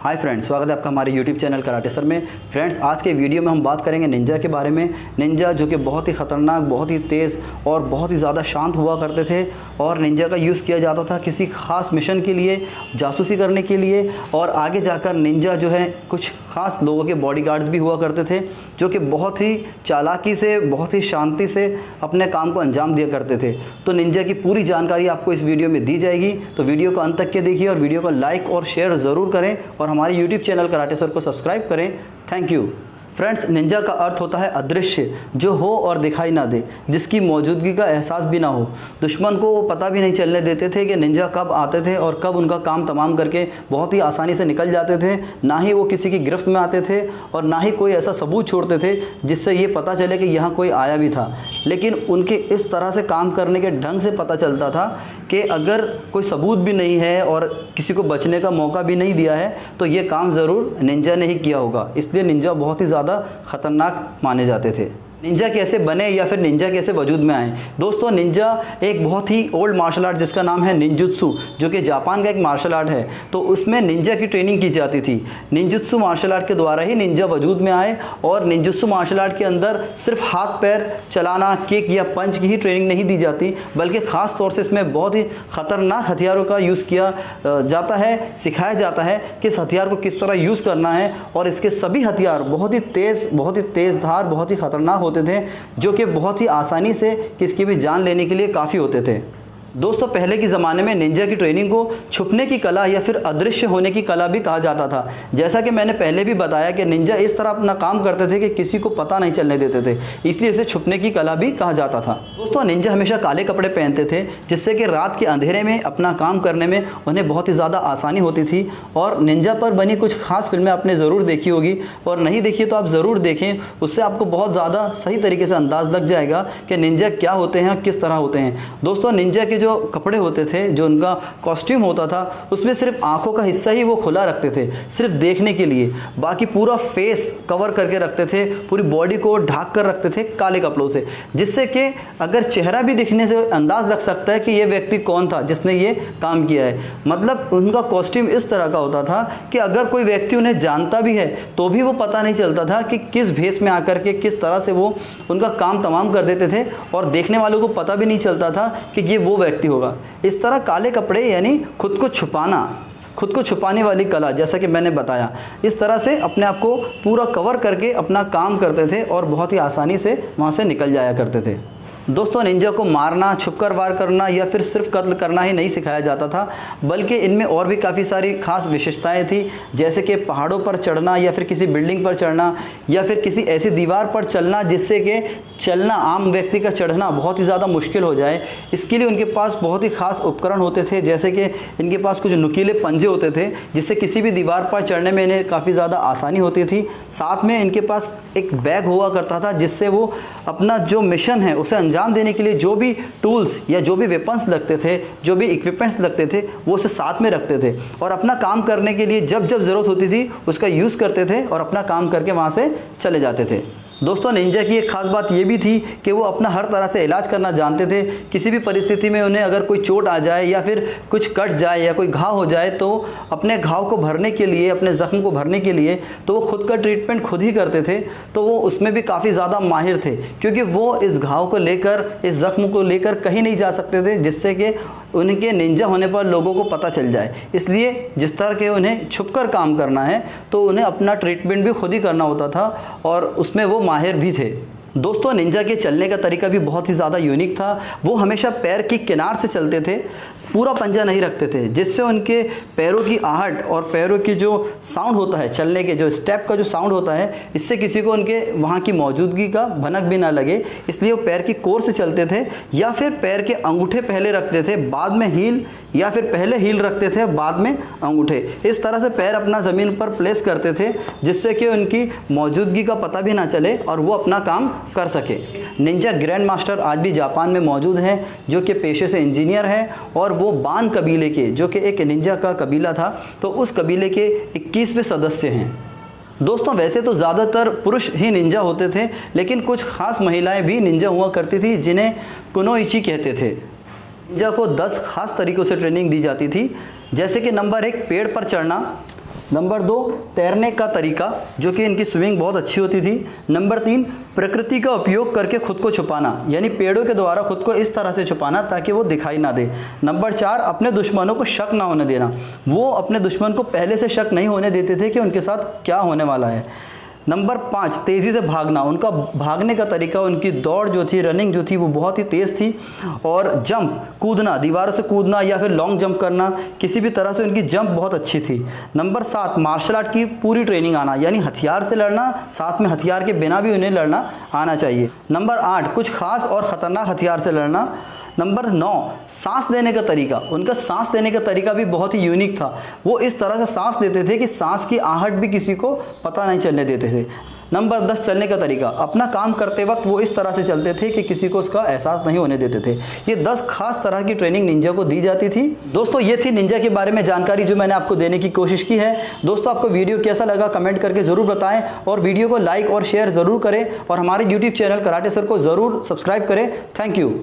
Hi friends, स्वागत है आपका हमारे यूट्यूब चैनल कराटे सर में। फ्रेंड्स, आज के वीडियो में हम बात करेंगे निंजा के बारे में। निंजा जो कि बहुत ही ख़तरनाक, बहुत ही तेज़ और बहुत ही ज़्यादा शांत हुआ करते थे और निंजा का यूज़ किया जाता था किसी ख़ास मिशन के लिए, जासूसी करने के लिए। और आगे जाकर निंजा जो है कुछ ख़ास लोगों के बॉडीगार्ड्स भी हुआ करते थे जो कि बहुत ही चालाकी से, बहुत ही शांति से अपने काम को अंजाम दिया करते थे। तो निंजा की पूरी जानकारी आपको इस वीडियो में दी जाएगी, तो वीडियो को अंत तक के देखिए और वीडियो को लाइक और शेयर ज़रूर करें और हमारे यूट्यूब चैनल कराटे सर को सब्सक्राइब करें। Thank you. फ्रेंड्स, निंजा का अर्थ होता है अदृश्य, जो हो और दिखाई ना दे, जिसकी मौजूदगी का एहसास भी ना हो। दुश्मन को वो पता भी नहीं चलने देते थे कि निंजा कब आते थे और कब उनका काम तमाम करके बहुत ही आसानी से निकल जाते थे। ना ही वो किसी की गिरफ्त में आते थे और ना ही कोई ऐसा सबूत छोड़ते थे जिससे ये पता चले कि यहाँ कोई आया भी था। लेकिन उनके इस तरह से काम करने के ढंग से पता चलता था कि अगर कोई सबूत भी नहीं है और किसी को बचने का मौका भी नहीं दिया है तो ये काम ज़रूर निंजा ने ही किया होगा। इसलिए निंजा बहुत ही ज़्यादा खतरनाक माने जाते थे। निंजा कैसे बने या फिर निंजा कैसे वजूद में आए? दोस्तों, निंजा एक बहुत ही ओल्ड मार्शल आर्ट जिसका नाम है निंजुत्सु, जो कि जापान का एक मार्शल आर्ट है। तो उसमें निंजा की ट्रेनिंग की जाती थी। निंजुत्सु मार्शल आर्ट के द्वारा ही निंजा वजूद में आए और निंजुत्सु मार्शल आर्ट के अंदर सिर्फ हाथ पैर चलाना, किक या पंच की ही ट्रेनिंग नहीं दी जाती, बल्कि ख़ास तौर से इसमें बहुत ही ख़तरनाक हथियारों का यूज़ किया जाता है, सिखाया जाता है कि इस हथियार को किस तरह यूज़ करना है। और इसके सभी हथियार बहुत ही तेज़ धार, बहुत ही ख़तरनाक होते थे, जो कि बहुत ही आसानी से किसी की भी जान लेने के लिए काफ़ी होते थे। दोस्तों, पहले के ज़माने में निंजा की ट्रेनिंग को छुपने की कला या फिर अदृश्य होने की कला भी कहा जाता था। जैसा कि मैंने पहले भी बताया कि निंजा इस तरह अपना काम करते थे कि किसी को पता नहीं चलने देते थे, इसलिए इसे छुपने की कला भी कहा जाता था। दोस्तों, निंजा हमेशा काले कपड़े पहनते थे जिससे कि रात के अंधेरे में अपना काम करने में उन्हें बहुत ही ज़्यादा आसानी होती थी। और निंजा पर बनी कुछ खास फिल्में आपने ज़रूर देखी होगी, और नहीं देखी तो आप ज़रूर देखें, उससे आपको बहुत ज़्यादा सही तरीके से अंदाज़ लग जाएगा कि निंजा क्या होते हैं और किस तरह होते हैं। दोस्तों, निंजा के जो कपड़े होते थे, जो उनका कॉस्ट्यूम होता था, उसमें सिर्फ आंखों का हिस्सा ही वो खुला रखते थे सिर्फ देखने के लिए। बाकी पूरा फेस कवर करके रखते थे, पूरी बॉडी को ढक कर रखते थे काले कपड़ों से, जिससे कि अगर चेहरा भी दिखने से अंदाज लग सकता है कि ये व्यक्ति कौन था जिसने ये काम किया है। मतलब उनका कॉस्ट्यूम इस तरह का होता था कि अगर कोई व्यक्ति उन्हें जानता भी है तो भी वो पता नहीं चलता था कि किस भेष में आकर के किस तरह से वो उनका काम तमाम कर देते थे, और देखने वालों को पता भी नहीं चलता था कि ये वो व्यक्ति होगा। इस तरह काले कपड़े यानी खुद को छुपाने वाली कला, जैसा कि मैंने बताया, इस तरह से अपने आप को पूरा कवर करके अपना काम करते थे और बहुत ही आसानी से वहाँ से निकल जाया करते थे। दोस्तों, निंजा को मारना, छुपकर वार करना या फिर सिर्फ कत्ल करना ही नहीं सिखाया जाता था, बल्कि इनमें और भी काफ़ी सारी खास विशेषताएं थी, जैसे कि पहाड़ों पर चढ़ना या फिर किसी बिल्डिंग पर चढ़ना या फिर किसी ऐसी दीवार पर चलना जिससे कि चलना आम व्यक्ति का चढ़ना बहुत ही ज़्यादा मुश्किल हो जाए। इसके लिए उनके पास बहुत ही खास उपकरण होते थे, जैसे कि इनके पास कुछ नुकीले पंजे होते थे जिससे किसी भी दीवार पर चढ़ने में इन्हें काफ़ी ज़्यादा आसानी होती थी। साथ में इनके पास एक बैग हुआ करता था जिससे वो अपना जो मिशन है उसे अंजाम देने के लिए जो भी टूल्स या जो भी वेपन्स लगते थे, जो भी इक्विपमेंट्स लगते थे, वो उसे साथ में रखते थे और अपना काम करने के लिए जब जब ज़रूरत होती थी उसका यूज़ करते थे और अपना काम करके वहाँ से चले जाते थे। दोस्तों, निंजा की एक खास बात ये भी थी कि वो अपना हर तरह से इलाज करना जानते थे। किसी भी परिस्थिति में उन्हें अगर कोई चोट आ जाए या फिर कुछ कट जाए या कोई घाव हो जाए तो अपने घाव को भरने के लिए, अपने ज़ख्म को भरने के लिए तो वो खुद का ट्रीटमेंट खुद ही करते थे। तो वो उसमें भी काफ़ी ज़्यादा माहिर थे, क्योंकि वो इस घाव को लेकर, इस ज़ख्म को लेकर कहीं नहीं जा सकते थे जिससे कि उनके निंजा होने पर लोगों को पता चल जाए। इसलिए जिस तरह के उन्हें छुपकर काम करना है तो उन्हें अपना ट्रीटमेंट भी खुद ही करना होता था और उसमें वो माहिर भी थे। दोस्तों, निंजा के चलने का तरीका भी बहुत ही ज़्यादा यूनिक था। वो हमेशा पैर की किनार से चलते थे, पूरा पंजा नहीं रखते थे, जिससे उनके पैरों की आहट और पैरों की जो साउंड होता है, चलने के जो स्टेप का जो साउंड होता है, इससे किसी को उनके वहाँ की मौजूदगी का भनक भी ना लगे। इसलिए वो पैर की कोर से चलते थे या फिर पैर के अंगूठे पहले रखते थे बाद में हील, या फिर पहले हील रखते थे बाद में अंगूठे। इस तरह से पैर अपना ज़मीन पर प्लेस करते थे जिससे कि उनकी मौजूदगी का पता भी ना चले और वो अपना काम कर सके। निंजा ग्रैंड मास्टर आज भी जापान में मौजूद हैं, जो कि पेशे से इंजीनियर हैं और वो बान कबीले के, जो कि एक निंजा का कबीला था, तो उस कबीले के 21वें सदस्य हैं। दोस्तों, वैसे तो ज़्यादातर पुरुष ही निंजा होते थे, लेकिन कुछ खास महिलाएं भी निंजा हुआ करती थी जिन्हें कुनोइची कहते थे। निंजा को 10 खास तरीक़ों से ट्रेनिंग दी जाती थी, जैसे कि नंबर 1 पेड़ पर चढ़ना, नंबर 2, तैरने का तरीका, जो कि इनकी स्विमिंग बहुत अच्छी होती थी। नंबर 3, प्रकृति का उपयोग करके खुद को छुपाना, यानी पेड़ों के द्वारा खुद को इस तरह से छुपाना ताकि वो दिखाई ना दे। नंबर 4, अपने दुश्मनों को शक ना होने देना, वो अपने दुश्मन को पहले से शक नहीं होने देते थे कि उनके साथ क्या होने वाला है। नंबर 5, तेज़ी से भागना, उनका भागने का तरीका, उनकी दौड़ जो थी, रनिंग जो थी, वो बहुत ही तेज़ थी। और जंप, कूदना, दीवारों से कूदना या फिर लॉन्ग जंप करना, किसी भी तरह से उनकी जंप बहुत अच्छी थी। नंबर 7, मार्शल आर्ट की पूरी ट्रेनिंग आना, यानी हथियार से लड़ना, साथ में हथियार के बिना भी उन्हें लड़ना आना चाहिए। नंबर 8, कुछ खास और ख़तरनाक हथियार से लड़ना। नंबर 9, सांस लेने का तरीका, उनका सांस लेने का तरीका भी बहुत ही यूनिक था। वो इस तरह से सांस लेते थे कि सांस की आहट भी किसी को पता नहीं चलने देते थे। नंबर 10, चलने का तरीका, अपना काम करते वक्त वो इस तरह से चलते थे कि किसी को उसका एहसास नहीं होने देते थे। ये 10 खास तरह की ट्रेनिंग निंजा को दी जाती थी। दोस्तों, ये थी निंजा के बारे में जानकारी जो मैंने आपको देने की कोशिश की है। दोस्तों, आपको वीडियो कैसा लगा कमेंट करके ज़रूर बताएं और वीडियो को लाइक और शेयर ज़रूर करें और हमारे यूट्यूब चैनल कराटे सर को ज़रूर सब्सक्राइब करें। Thank you.